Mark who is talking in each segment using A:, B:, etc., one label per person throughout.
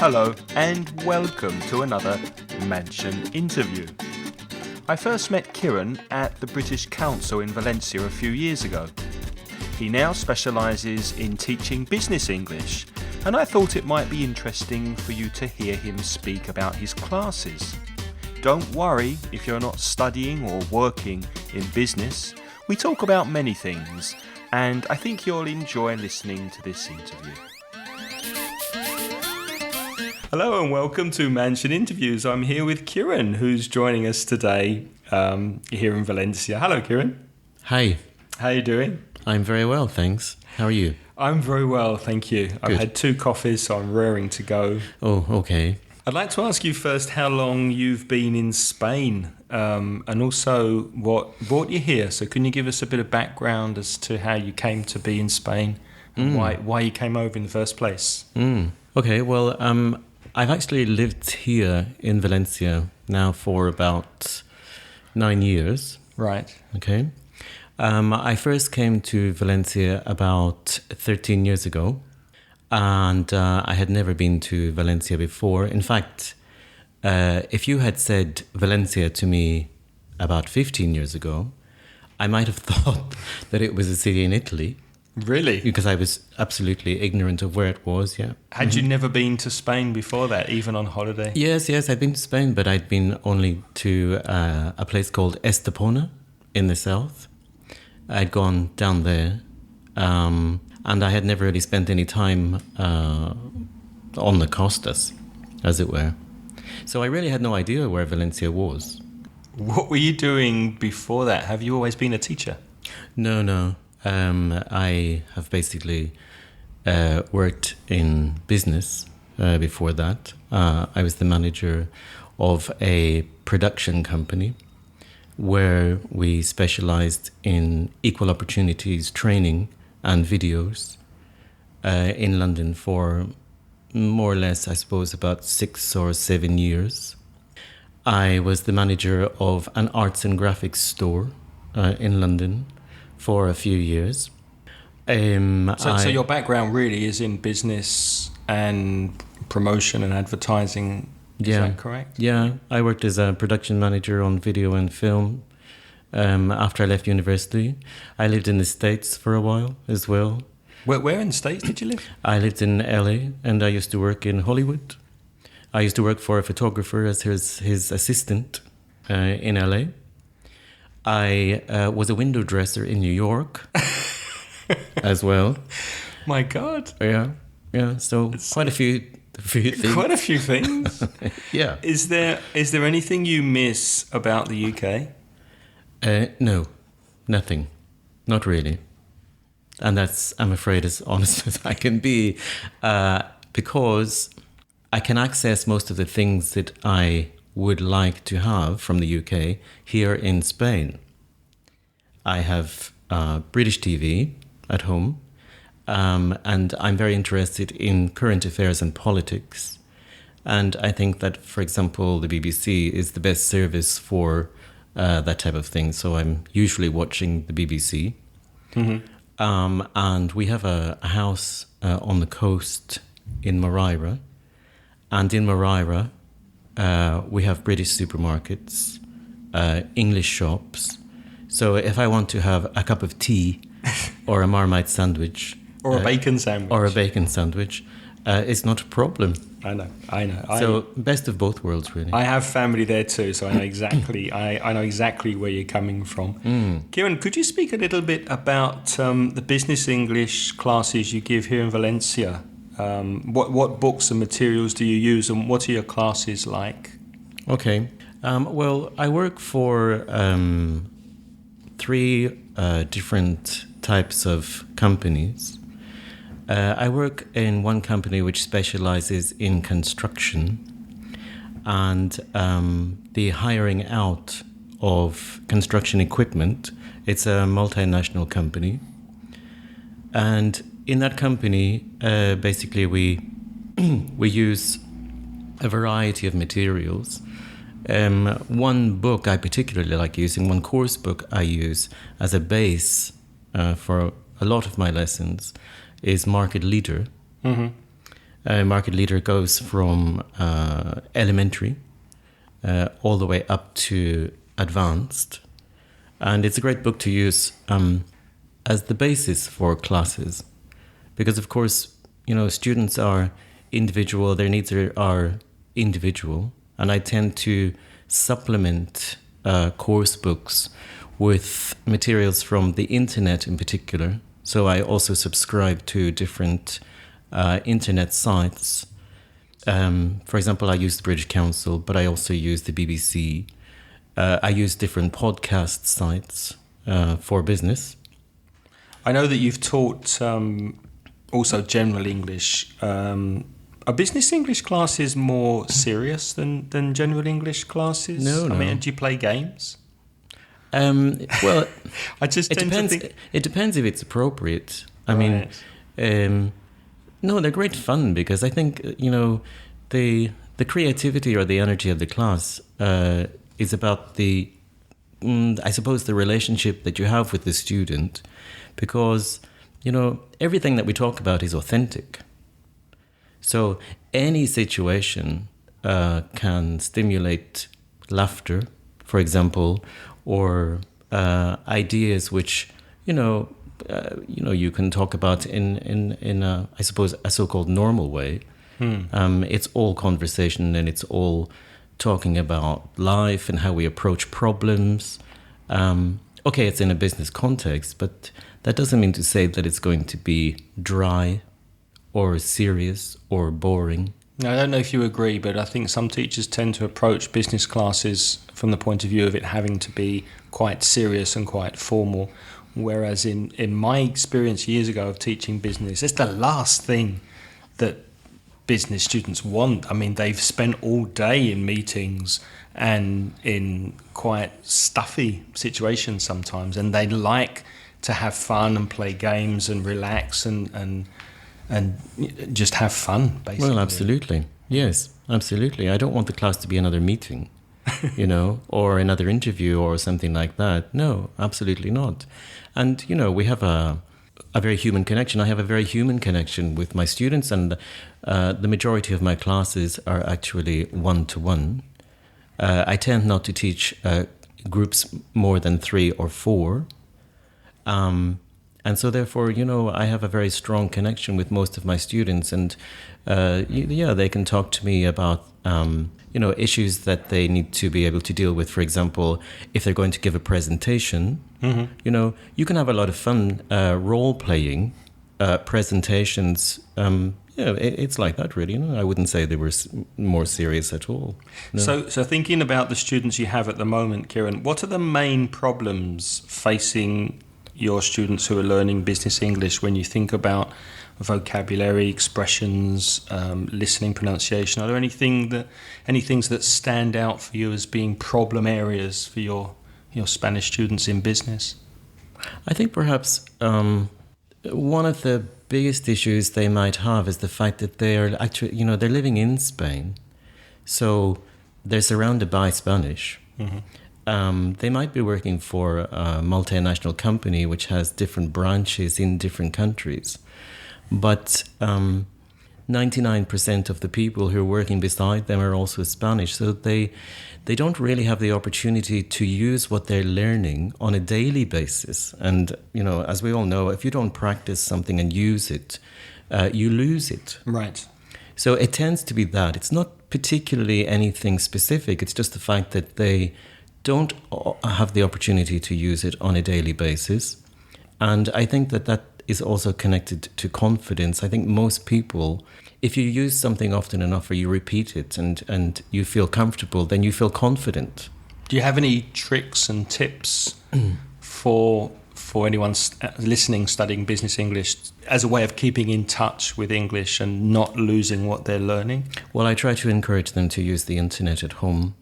A: Hello and welcome to another Mansion interview. I first met Kieran at the British Council in Valencia a few years ago. He now specialises in teaching business English, and I thought it might be interesting for you to hear him speak about his classes. Don't worry if you're not studying or working in business. We talk about many things, and I think you'll enjoy listening to this interview. Hello and welcome to Mansion Interviews. I'm here with Kieran, who's joining us today here in Valencia. Hello, Kieran.
B: Hi.
A: How are you doing?
B: I'm very well, thanks. How are you?
A: I'm very well, thank you. I've had 2 coffees, so I'm raring to go.
B: Oh, okay.
A: I'd like to ask you first how long you've been in Spain and also what brought you here. So can you give us a bit of background as to how you came to be in Spain and why you came over in the first place?
B: Okay, well, I've actually lived here in Valencia now for about 9 years.
A: Right.
B: Okay. I first came to Valencia about 13 years ago, and I had never been to Valencia before. In fact, if you had said Valencia to me about 15 years ago, I might have thought that it was a city in Italy.
A: Really?
B: Because I was absolutely ignorant of where it was, yeah.
A: Had you never been to Spain before that, even on holiday?
B: Yes, I'd been to Spain, but I'd been only to a place called Estepona in the south. I'd gone down there, and I had never really spent any time on the costas, as it were. So I really had no idea where Valencia was.
A: What were you doing before that? Have you always been a teacher?
B: No. I have basically worked in business before that. I was the manager of a production company where we specialized in equal opportunities training and videos in London for more or less, I suppose, about 6 or 7 years. I was the manager of an arts and graphics store in London for a few years.
A: So your background really is in business and promotion and advertising, is that correct?
B: Yeah, I worked as a production manager on video and film after I left university. I lived in the States for a while as well.
A: Where in the States did you live?
B: I lived in LA, and I used to work in Hollywood. I used to work for a photographer as his assistant in LA. I was a window dresser in New York as well.
A: My God.
B: Yeah. So quite a few things.
A: Quite a few things.
B: Yeah.
A: Is there anything you miss about the UK?
B: No, nothing. Not really. And that's, I'm afraid, as honest as I can be, because I can access most of the things that I would like to have from the UK here in Spain. I have British TV at home, and I'm very interested in current affairs and politics. And I think that, for example, the BBC is the best service for that type of thing. So I'm usually watching the BBC. Mm-hmm. And we have a house on the coast in Moraira. And in Moraira, we have British supermarkets, English shops. So if I want to have a cup of tea or a Marmite sandwich...
A: Or a bacon sandwich.
B: It's not a problem.
A: I know.
B: So best of both worlds, really.
A: I have family there too, so I know exactly I know exactly where you're coming from. Kieran, could you speak a little bit about the business English classes you give here in Valencia? What books and materials do you use, and what are your classes like?
B: Okay. Well, I work for 3 different types of companies. I work in one company which specializes in construction and the hiring out of construction equipment. It's a multinational company. And in that company, basically we use a variety of materials. One book I particularly like using, one course book I use as a base for a lot of my lessons is Market Leader. Mm-hmm. Market Leader goes from elementary all the way up to advanced. And it's a great book to use as the basis for classes. Because, of course, students are individual, their needs are individual. And I tend to supplement course books with materials from the internet in particular. So I also subscribe to different internet sites. For example, I use the British Council, but I also use the BBC. I use different podcast sites for business.
A: I know that you've taught also general English. Are business English classes more serious than general English classes?
B: No.
A: I mean, do you play games?
B: Well,
A: I just
B: it depends. It depends if it's appropriate. I mean, no, they're great fun because I think the creativity or the energy of the class is about I suppose the relationship that you have with the student, because everything that we talk about is authentic. So any situation can stimulate laughter, for example, or ideas which you can talk about in I suppose a so-called normal way. It's all conversation and it's all talking about life and how we approach problems. Okay, it's in a business context, but that doesn't mean to say that it's going to be dry or serious or boring.
A: I don't know if you agree, but I think some teachers tend to approach business classes from the point of view of it having to be quite serious and quite formal. Whereas in my experience years ago of teaching business, it's the last thing that business students want. I mean, they've spent all day in meetings and in quite stuffy situations sometimes, and they like to have fun and play games and relax and just have fun, basically.
B: Well, absolutely. Yes, absolutely. I don't want the class to be another meeting, or another interview or something like that. No, absolutely not. And, we have a very human connection. I have a very human connection with my students, and the majority of my classes are actually one-to-one. I tend not to teach groups more than 3 or 4. And so therefore, I have a very strong connection with most of my students, and they can talk to me about issues that they need to be able to deal with. For example, if they're going to give a presentation, you can have a lot of fun role-playing presentations. It's like that, really. I wouldn't say they were more serious at all. No.
A: So thinking about the students you have at the moment, Kieran, what are the main problems facing your students who are learning business English when you think about vocabulary, expressions, listening, pronunciation? Are there any things that stand out for you as being problem areas for your Spanish students in business?
B: I think perhaps one of the biggest issues they might have is the fact that they are actually, they're living in Spain, so they're surrounded by Spanish. Mm-hmm. They might be working for a multinational company which has different branches in different countries. But 99% of the people who are working beside them are also Spanish. So they don't really have the opportunity to use what they're learning on a daily basis. And, as we all know, if you don't practice something and use it, you lose it.
A: Right.
B: So it tends to be that. It's not particularly anything specific. It's just the fact that they don't have the opportunity to use it on a daily basis. And I think that is also connected to confidence. I think most people, if you use something often enough or you repeat it and you feel comfortable, then you feel confident.
A: Do you have any tricks and tips for anyone listening, studying business English, as a way of keeping in touch with English and not losing what they're learning?
B: Well, I try to encourage them to use the internet at home.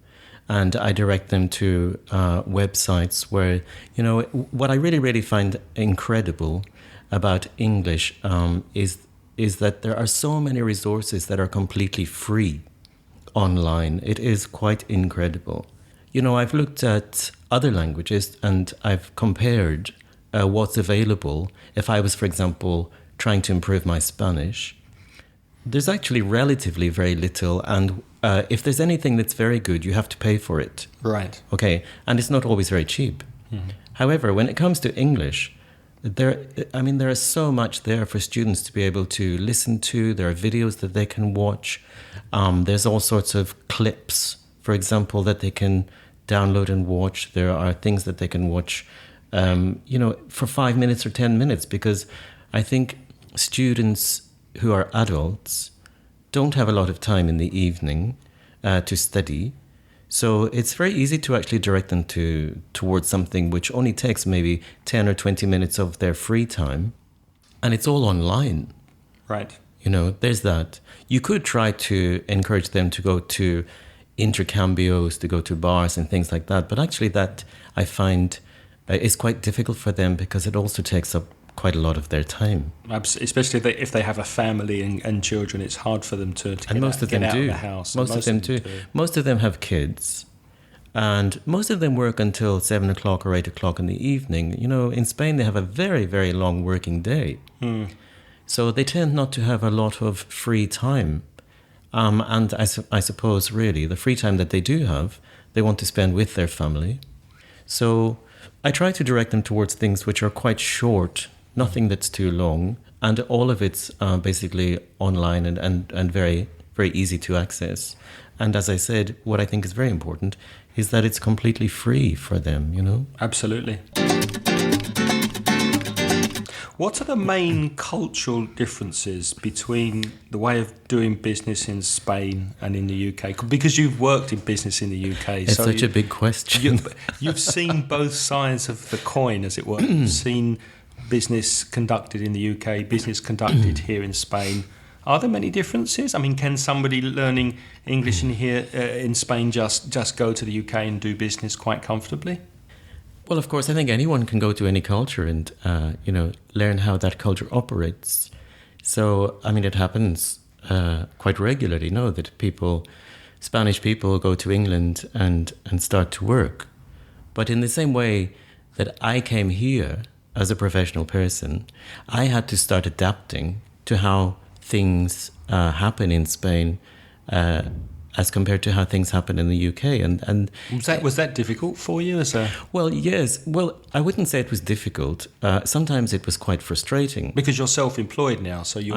B: And I direct them to websites where, what I really, really find incredible about English is that there are so many resources that are completely free online. It is quite incredible. I've looked at other languages and I've compared what's available. If I was, for example, trying to improve my Spanish, There's actually relatively very little, and if there's anything that's very good, you have to pay for it.
A: Right.
B: Okay, and it's not always very cheap.
A: Mm-hmm.
B: However, when it comes to English, there is so much there for students to be able to listen to. There are videos that they can watch. There's all sorts of clips, for example, that they can download and watch. There are things that they can watch, for 5 minutes or 10 minutes, because I think students who are adults don't have a lot of time in the evening to study. So it's very easy to actually direct them towards something which only takes maybe 10 or 20 minutes of their free time. And it's all online.
A: Right.
B: There's that. You could try to encourage them to go to intercambios, to go to bars and things like that. But actually that, I find, is quite difficult for them, because it also takes up quite a lot of their time.
A: Especially if they have a family and children, it's hard for them to
B: and most of them
A: out
B: do.
A: of the house.
B: Most of them do. Most of them have kids, and most of them work until 7 o'clock or 8 o'clock in the evening. In Spain they have a very, very long working day. So they tend not to have a lot of free time. And I suppose really the free time that they do have, they want to spend with their family. So I try to direct them towards things which are quite short, nothing that's too long, and all of it's basically online and very, very easy to access. And as I said, what I think is very important is that it's completely free for them,
A: Absolutely. What are the main cultural differences between the way of doing business in Spain and in the UK? Because you've worked in business in the UK.
B: It's such a big question.
A: You've seen both sides of the coin, as it were. You've seen business conducted in the UK, business conducted here in Spain. Are there many differences? I mean, can somebody learning English in Spain just go to the UK and do business quite comfortably?
B: Well, of course, I think anyone can go to any culture and, learn how that culture operates. So, I mean, it happens quite regularly, that Spanish people go to England and start to work. But in the same way that I came here as a professional person, I had to start adapting to how things happen in Spain as compared to how things happen in the UK. And
A: was that difficult for you as a?
B: Well, yes. Well, I wouldn't say it was difficult. Sometimes it was quite frustrating.
A: Because you're self-employed now, so you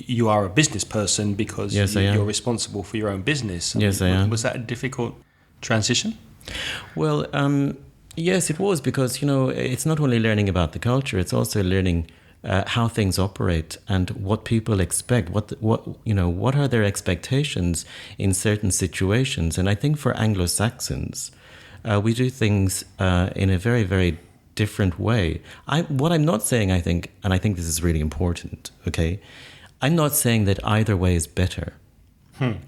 A: you are a business person because you're responsible for your own business.
B: Yes, I am.
A: Was that a difficult transition?
B: Well, yes, it was, because it's not only learning about the culture; it's also learning how things operate and what people expect. What are their expectations in certain situations? And I think for Anglo-Saxons, we do things in a very, very different way. What I'm not saying, I think this is really important. Okay, I'm not saying that either way is better.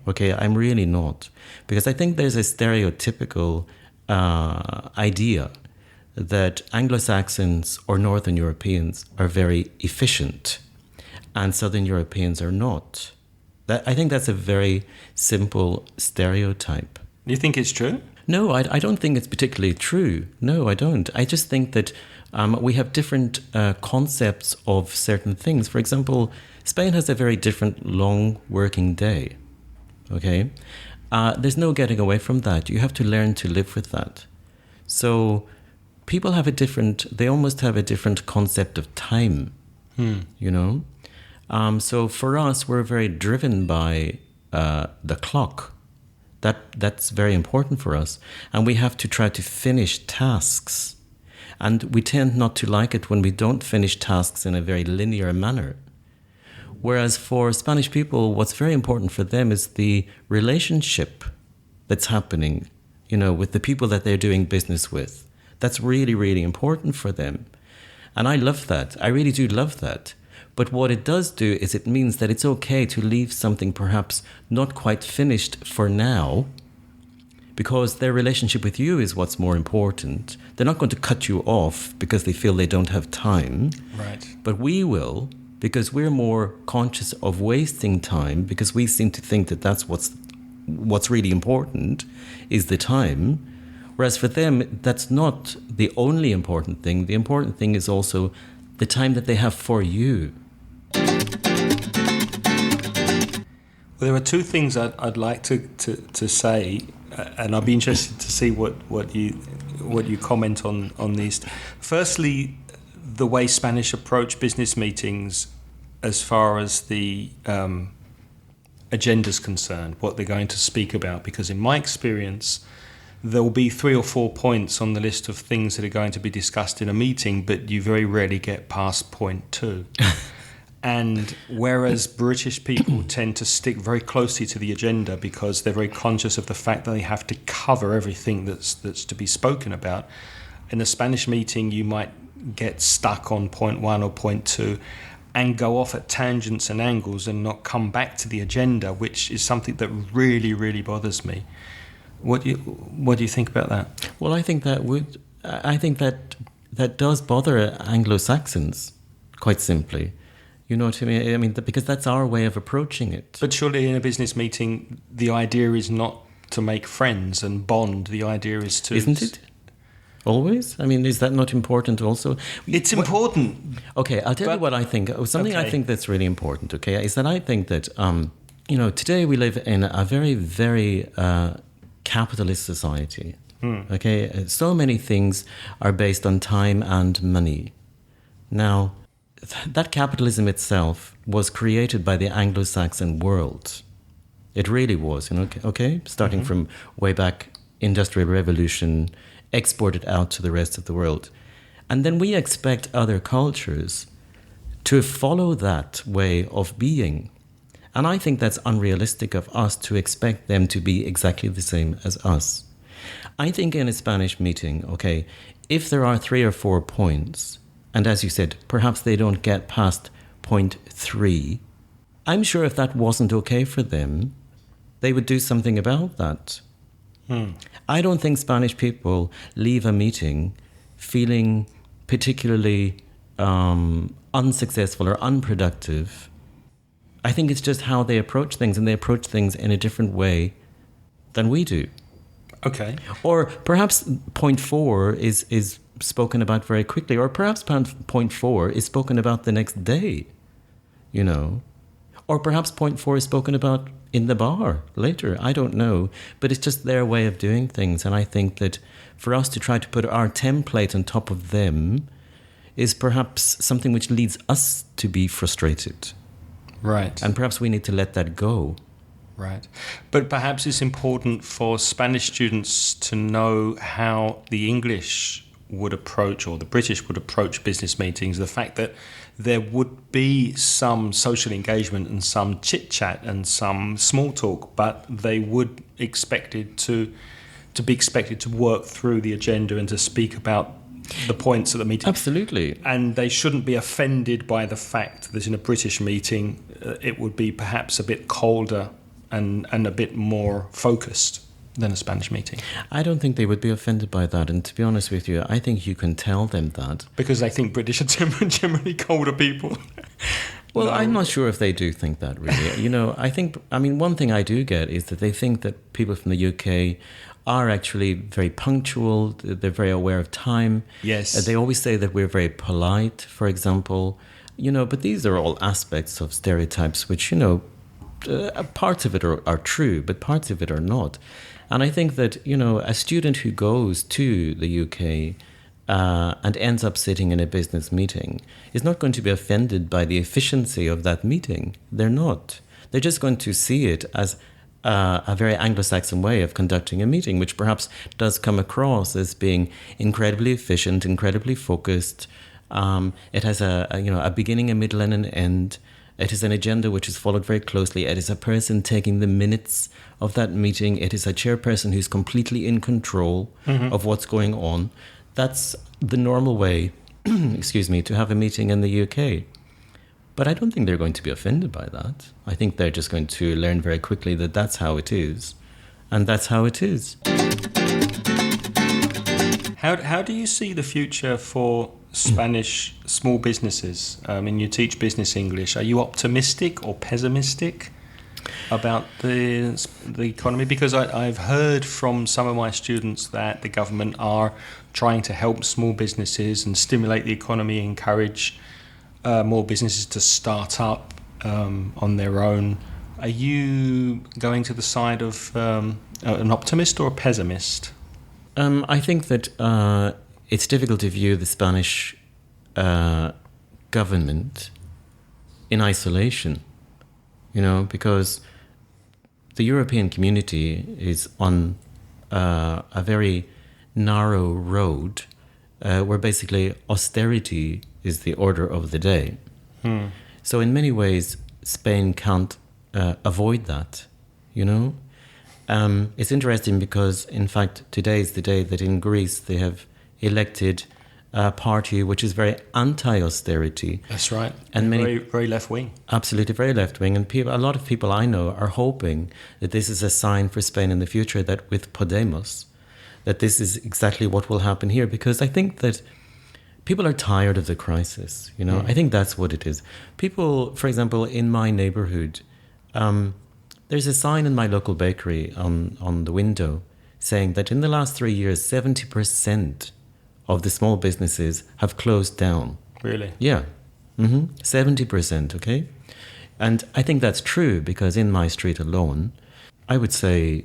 B: Okay, I'm really not, because I think there's a stereotypical idea that Anglo-Saxons or Northern Europeans are very efficient and Southern Europeans are not. I think that's a very simple stereotype.
A: You think it's true?
B: No, I don't think it's particularly true. No, I don't. I just think that we have different concepts of certain things. For example, Spain has a very different long working day. Okay? There's no getting away from that. You have to learn to live with that. So people they almost have a different concept of time, So for us, we're very driven by the clock. That's very important for us. And we have to try to finish tasks. And we tend not to like it when we don't finish tasks in a very linear manner. Whereas for Spanish people, what's very important for them is the relationship that's happening, with the people that they're doing business with. That's really, really important for them. And I love that. I really do love that. But what it does do is it means that it's okay to leave something perhaps not quite finished for now, because their relationship with you is what's more important. They're not going to cut you off because they feel they don't have time.
A: Right.
B: But we will, because we're more conscious of wasting time, because we seem to think that that's what's really important is the time. Whereas for them, that's not the only important thing. The important thing is also the time that they have for you.
A: Well, there are two things I'd like to say, and I'd be interested to see what you comment on these. Firstly, the way Spanish approach business meetings as far as the agenda's concerned, what they're going to speak about, because in my experience, there will be 3 or 4 points on the list of things that are going to be discussed in a meeting, but you very rarely get past point 2. And whereas British people tend to stick very closely to the agenda because they're very conscious of the fact that they have to cover everything that's to be spoken about, in a Spanish meeting you might get stuck on point 1 or point 2 and go off at tangents and angles and not come back to the agenda, which is something that really, really bothers me. What do you think about that?
B: Well, I think that does bother Anglo-Saxons, quite simply. You know what I mean? I mean, because that's our way of approaching it.
A: But surely in a business meeting, the idea is not to make friends and bond. The idea is to...
B: Isn't it? Always? I mean, is that not important also?
A: It's important.
B: Okay, I'll tell you what I think. Something I think that's really important, okay, is that I think that, today we live in a very, very capitalist society. Okay? So many things are based on time and money. Now, that capitalism itself was created by the Anglo-Saxon world. It really was, okay? Starting from way back, Industrial Revolution, exported out to the rest of the world. And then we expect other cultures to follow that way of being. And I think that's unrealistic of us to expect them to be exactly the same as us. I think in a Spanish meeting, okay, if there are 3 or 4 points, and as you said, perhaps they don't get past point 3, I'm sure if that wasn't okay for them, they would do something about that. I don't think Spanish people leave a meeting feeling particularly unsuccessful or unproductive. I think it's just how they approach things, and they approach things in a different way than we do.
A: Okay.
B: Or perhaps point 4 is spoken about very quickly, or perhaps point 4 is spoken about the next day, or perhaps point 4 is spoken about in the bar later. I don't know, but it's just their way of doing things. And I think that for us to try to put our template on top of them is perhaps something which leads us to be frustrated.
A: Right.
B: And perhaps we need to let that go.
A: Right. But perhaps it's important for Spanish students to know how the English would approach, or the British would approach business meetings, the fact that there would be some social engagement and some chit-chat and some small talk, but they would be expected to work through the agenda and to speak about the points of the meeting.
B: Absolutely.
A: And they shouldn't be offended by the fact that in a British meeting it would be perhaps a bit colder and a bit more focused than a Spanish meeting.
B: I don't think they would be offended by that. And to be honest with you, I think you can tell them that.
A: Because they think British are generally colder people.
B: Well,
A: No.
B: I'm not sure if they do think that, really. One thing I do get is that they think that people from the UK are actually very punctual. They're very aware of time.
A: Yes.
B: They always say that we're very polite, for example. But these are all aspects of stereotypes which, parts of it are true, but parts of it are not. And I think that, a student who goes to the UK and ends up sitting in a business meeting is not going to be offended by the efficiency of that meeting. They're not. They're just going to see it as a very Anglo-Saxon way of conducting a meeting, which perhaps does come across as being incredibly efficient, incredibly focused. It has a beginning, a middle, and an end. It is an agenda which is followed very closely. It is a person taking the minutes of that meeting. It is a chairperson who's completely in control of what's going on. That's the normal way, to have a meeting in the UK. But I don't think they're going to be offended by that. I think they're just going to learn very quickly that that's how it is. And that's how it is.
A: How do you see the future for Spanish small businesses? You teach business English. Are you optimistic or pessimistic about the economy? Because I've heard from some of my students that the government are trying to help small businesses and stimulate the economy, encourage more businesses to start up on their own, Are you going to the side of an optimist or a pessimist?
B: I think that it's difficult to view the Spanish government in isolation, because the European community is on a very narrow road where basically austerity is the order of the day. So in many ways, Spain can't avoid that, It's interesting because, in fact, today is the day that in Greece they have elected a party which is very anti-austerity.
A: That's right.
B: And
A: very, very left-wing.
B: Absolutely, very left-wing. And a lot of people I know are hoping that this is a sign for Spain in the future, that with Podemos, that this is exactly what will happen here. Because I think that people are tired of the crisis, I think that's what it is. People, for example, in my neighborhood, there's a sign in my local bakery on the window saying that in the last 3 years, 70% of the small businesses have closed down.
A: Really?
B: Yeah. 70%, okay? And I think that's true because in my street alone, I would say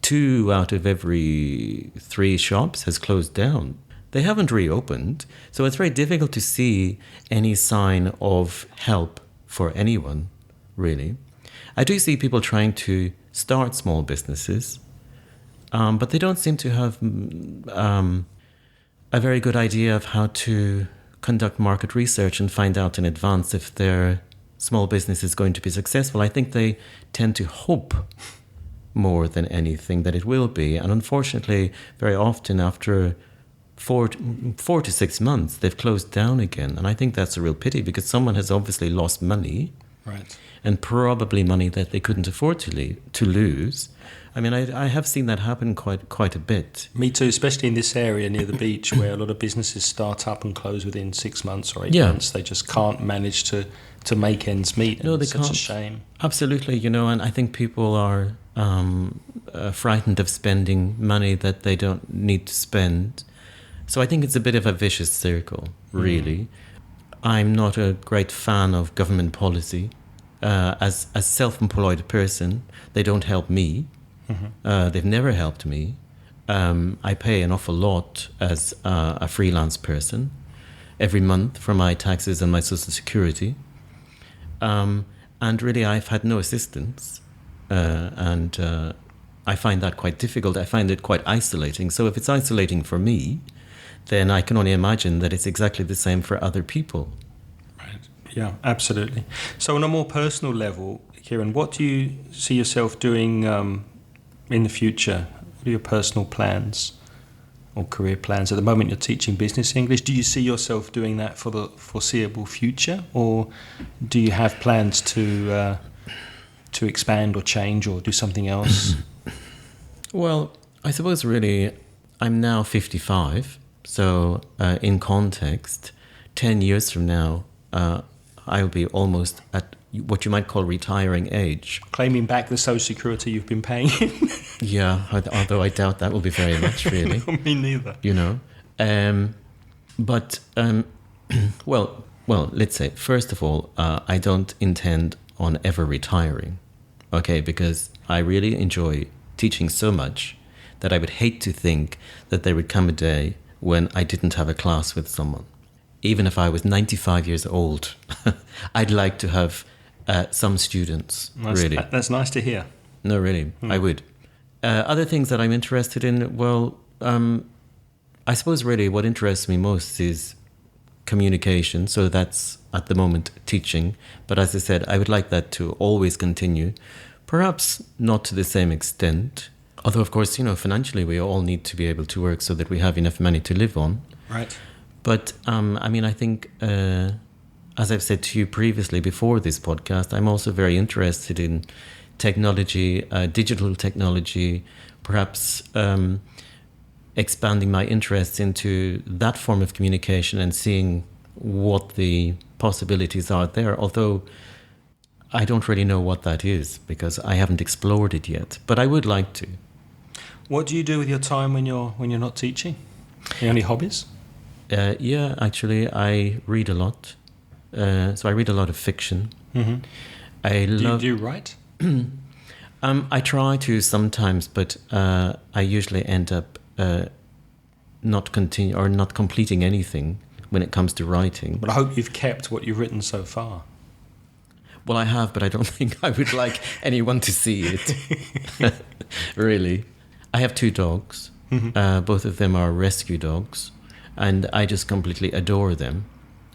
B: 2 out of every 3 shops has closed down. They haven't reopened, so it's very difficult to see any sign of help for anyone, really. I do see people trying to start small businesses, but they don't seem to have a very good idea of how to conduct market research and find out in advance if their small business is going to be successful. I think they tend to hope more than anything that it will be. And unfortunately, very often after 4 to 6 months, they've closed down again. And I think that's a real pity because someone has obviously lost money.
A: Right.
B: And probably money that they couldn't afford to lose. I mean, I have seen that happen quite a bit.
A: Me too, especially in this area near the beach where a lot of businesses start up and close within 6 months or 8 months. They just can't manage to make ends meet.
B: No, they
A: can't.
B: It's
A: such a shame.
B: Absolutely, and I think people are frightened of spending money that they don't need to spend. So I think it's a bit of a vicious circle, really. I'm not a great fan of government policy. As a self-employed person, they don't help me. They've never helped me. I pay an awful lot as a freelance person every month for my taxes and my social security. And really, I've had no assistance. And I find that quite difficult. I find it quite isolating. So if it's isolating for me, then I can only imagine that it's exactly the same for other people.
A: Yeah, absolutely. So on a more personal level, Kieran, what do you see yourself doing in the future? What are your personal plans or career plans? At the moment, you're teaching business English. Do you see yourself doing that for the foreseeable future? Or do you have plans to expand or change or do something else?
B: Well, I suppose really I'm now 55. So in context, 10 years from now, I'll be almost at what you might call retiring age.
A: Claiming back the social security you've been paying.
B: Yeah, although I doubt that will be very much, really.
A: Me neither.
B: Well, let's say, first of all, I don't intend on ever retiring, okay, because I really enjoy teaching so much that I would hate to think that there would come a day when I didn't have a class with someone. Even if I was 95 years old, I'd like to have some students, really.
A: That's nice to hear.
B: No, really, I would. Other things that I'm interested in, well, I suppose really what interests me most is communication. So that's, at the moment, teaching. But as I said, I would like that to always continue. Perhaps not to the same extent. Although, of course, financially, we all need to be able to work so that we have enough money to live on.
A: Right.
B: But, I think, as I've said to you previously before this podcast, I'm also very interested in technology, digital technology, perhaps expanding my interests into that form of communication and seeing what the possibilities are there. Although I don't really know what that is because I haven't explored it yet, but I would like to.
A: What do you do with your time when you're not teaching? Any hobbies?
B: Yeah, actually, I read a lot. So I read a lot of fiction.
A: Mm-hmm. Do you write?
B: I try to sometimes, but I usually end up not completing anything when it comes to writing.
A: But I hope you've kept what you've written so far.
B: Well, I have, but I don't think I would like anyone to see it. Really. I have 2 dogs. Both of them are rescue dogs, and I just completely adore them.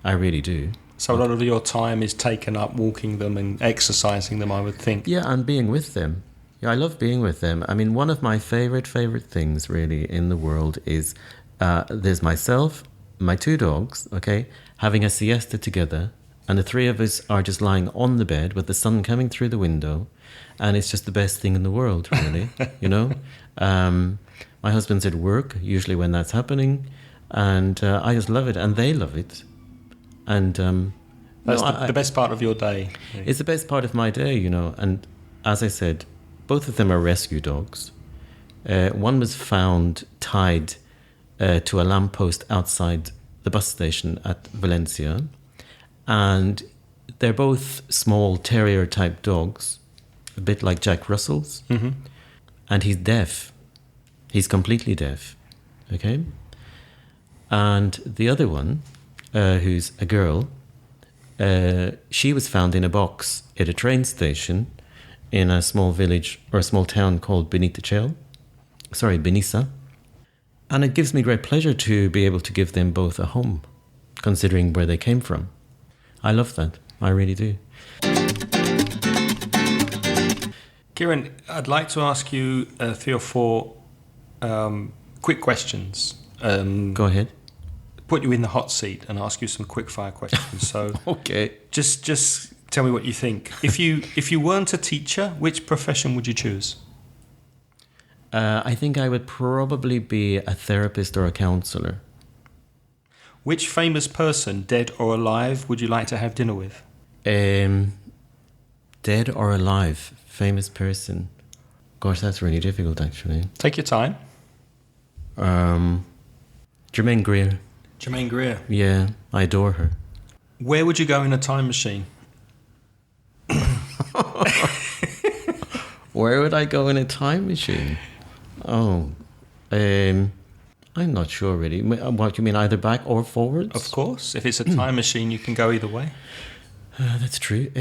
B: I really do.
A: So a lot of your time is taken up walking them and exercising them, I would think.
B: Yeah, and being with them. Yeah, I love being with them. I mean, one of my favorite things really in the world is there's myself, my 2 dogs, okay, having a siesta together, and the 3 of us are just lying on the bed with the sun coming through the window, and it's just the best thing in the world, really, you know? My husband's at work, usually when that's happening, and I just love it, and they love it. And
A: that's the best part of your day.
B: It's the best part of my day, you know. And as I said, both of them are rescue dogs. One was found tied to a lamppost outside the bus station at Valencia. And they're both small terrier type dogs, a bit like Jack Russell's. Mm-hmm. And he's deaf. He's completely deaf. Okay? And the other one, who's a girl, she was found in a box at a train station in a small village or a small town called Benissa. And it gives me great pleasure to be able to give them both a home, considering where they came from. I love that. I really do.
A: Kieran, I'd like to ask you 3 or 4 quick questions.
B: Go ahead.
A: Put you in the hot seat and ask you some quickfire questions. So
B: okay.
A: Just tell me what you think. If you weren't a teacher, which profession would you choose?
B: I think I would probably be a therapist or a counselor.
A: Which famous person, dead or alive, would you like to have dinner with?
B: Dead or alive, famous person. Gosh, that's really difficult, actually.
A: Take your time.
B: Germaine Greer.
A: Germaine Greer.
B: Yeah, I adore her.
A: Where would you go in a time machine?
B: Where would I go in a time machine? Oh, I'm not sure really. What do you mean, either back or forwards?
A: Of course. If it's a time machine, you can go either way.
B: That's true.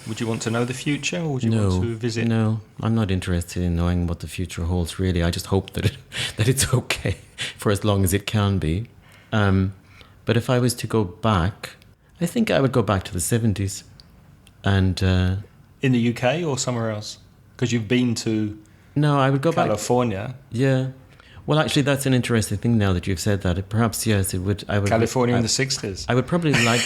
A: Would you want to know the future, or would you want to visit?
B: No, I'm not interested in knowing what the future holds, really. I just hope that it's okay for as long as it can be. But if I was to go back, I think I would go back to the 70s. And
A: in the UK or somewhere else? Because you've been to
B: no, I would go
A: California.
B: Back. Yeah. Well, actually, that's an interesting thing now that you've said that. Perhaps, yes, it would. I would.
A: California in the 60s.
B: I would probably like.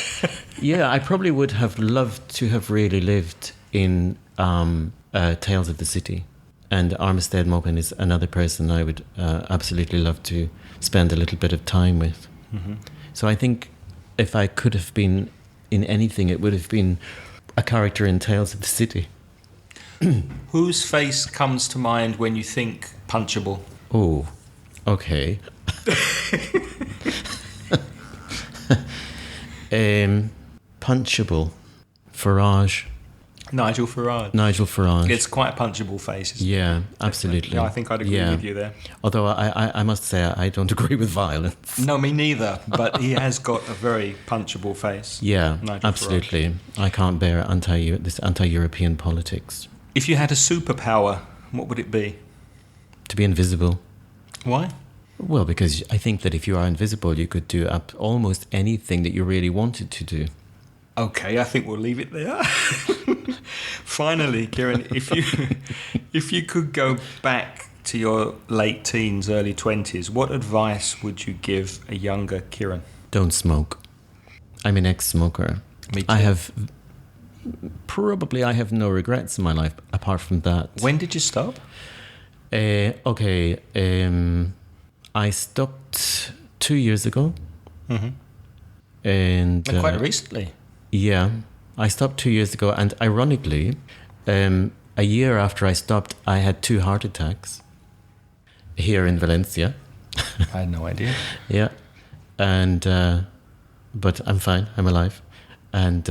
B: Yeah, I probably would have loved to have really lived in Tales of the City. And Armistead Maupin is another person I would absolutely love to spend a little bit of time with. Mm-hmm. So I think if I could have been in anything, it would have been a character in Tales of the City.
A: Whose face comes to mind when you think punchable?
B: Oh, okay. Punchable. Farage.
A: Nigel Farage.
B: Nigel Farage.
A: It's quite a punchable face.
B: Yeah, absolutely.
A: Yeah, I think I'd agree with you there.
B: Although I must say I don't agree with violence.
A: No, me neither. But he has got a very punchable face.
B: Yeah,
A: Nigel
B: absolutely.
A: Farage.
B: I can't bear this anti-European politics.
A: If you had a superpower, what would it be?
B: To be invisible.
A: Why?
B: Well, because I think that if you are invisible, you could do almost anything that you really wanted to do.
A: Okay, I think we'll leave it there. Finally, Kieran, if you could go back to your late teens, early 20s, what advice would you give a younger Kieran?
B: Don't smoke. I'm an ex-smoker.
A: Me too.
B: I have no regrets in my life apart from that.
A: When did you stop?
B: I stopped 2 years ago.
A: Mm-hmm.
B: And
A: quite recently.
B: Yeah, I stopped 2 years ago, and ironically, a year after I stopped, I had 2 heart attacks here in Valencia.
A: I had no idea.
B: Yeah, and but I'm fine. I'm alive. And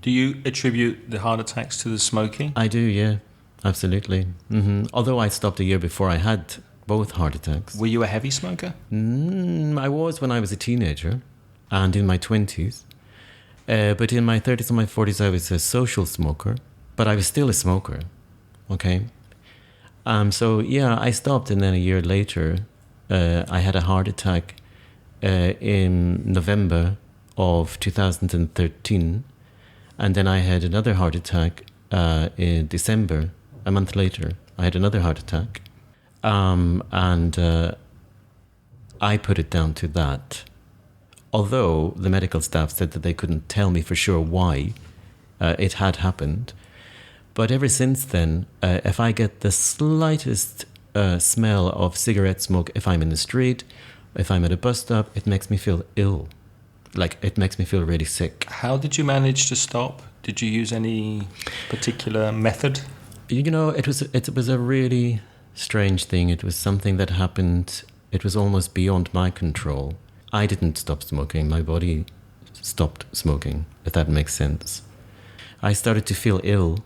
A: Do you attribute the heart attacks to the smoking?
B: I do, yeah, absolutely. Although I stopped a year before I had both heart attacks.
A: Were you a heavy smoker?
B: I was when I was a teenager and in my 20s. But in my 30s and my 40s, I was a social smoker, but I was still a smoker, okay? So, yeah, I stopped, and then a year later, I had a heart attack in November of 2013, and then I had another heart attack in December, a month later. I had another heart attack, and I put it down to that. Although the medical staff said that they couldn't tell me for sure why it had happened. But ever since then, if I get the slightest smell of cigarette smoke, if I'm in the street, if I'm at a bus stop, it makes me feel ill. Like, it makes me feel really sick.
A: How did you manage to stop? Did you use any particular method?
B: You know, it was a really strange thing. It was something that happened. It was almost beyond my control. I didn't stop smoking. My body stopped smoking, if that makes sense. I started to feel ill,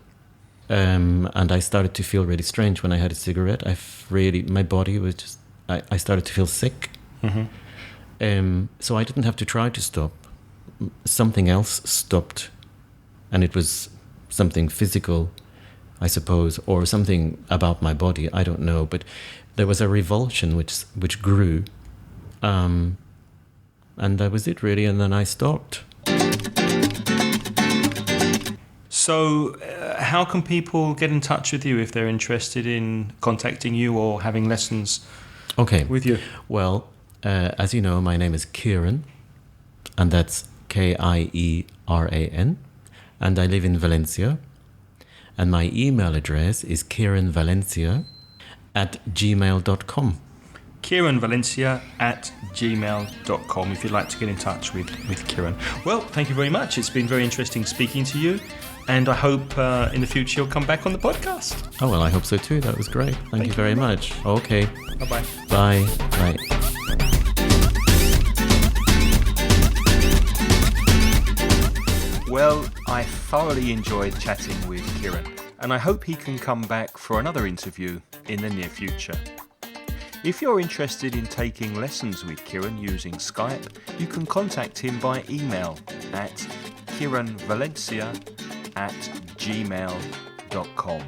B: and I started to feel really strange when I had a cigarette. My body was just, I started to feel sick. So I didn't have to try to stop. Something else stopped, and it was something physical, I suppose, or something about my body. I don't know, but there was a revulsion which grew. And that was it, really, and then I stopped.
A: So, how can people get in touch with you if they're interested in contacting you or having lessons with you?
B: Well, as you know, my name is Kieran, and that's Kieran, and I live in Valencia. And my email address is kieranvalencia@gmail.com.
A: KieranValencia@gmail.com if you'd like to get in touch with Kieran. Well, thank you very much. It's been very interesting speaking to you, and I hope in the future you'll come back on the podcast.
B: Oh, well, I hope so too. That was great. Thank you very much. Okay.
A: Bye-bye.
B: Bye. Bye.
A: Well, I thoroughly enjoyed chatting with Kieran, and I hope he can come back for another interview in the near future. If you're interested in taking lessons with Kieran using Skype, you can contact him by email at kieranvalencia@gmail.com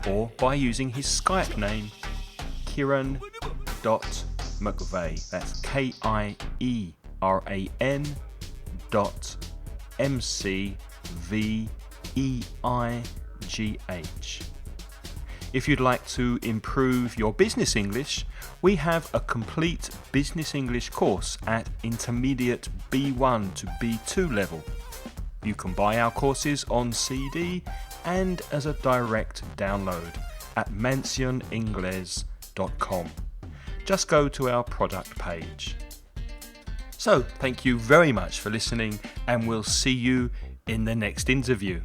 A: or by using his Skype name, Kieran.McVeigh. That's KIERAN.MCVEIGH. If you'd like to improve your business English, we have a complete business English course at intermediate B1 to B2 level. You can buy our courses on CD and as a direct download at mansioningles.com. Just go to our product page. So, thank you very much for listening, and we'll see you in the next interview.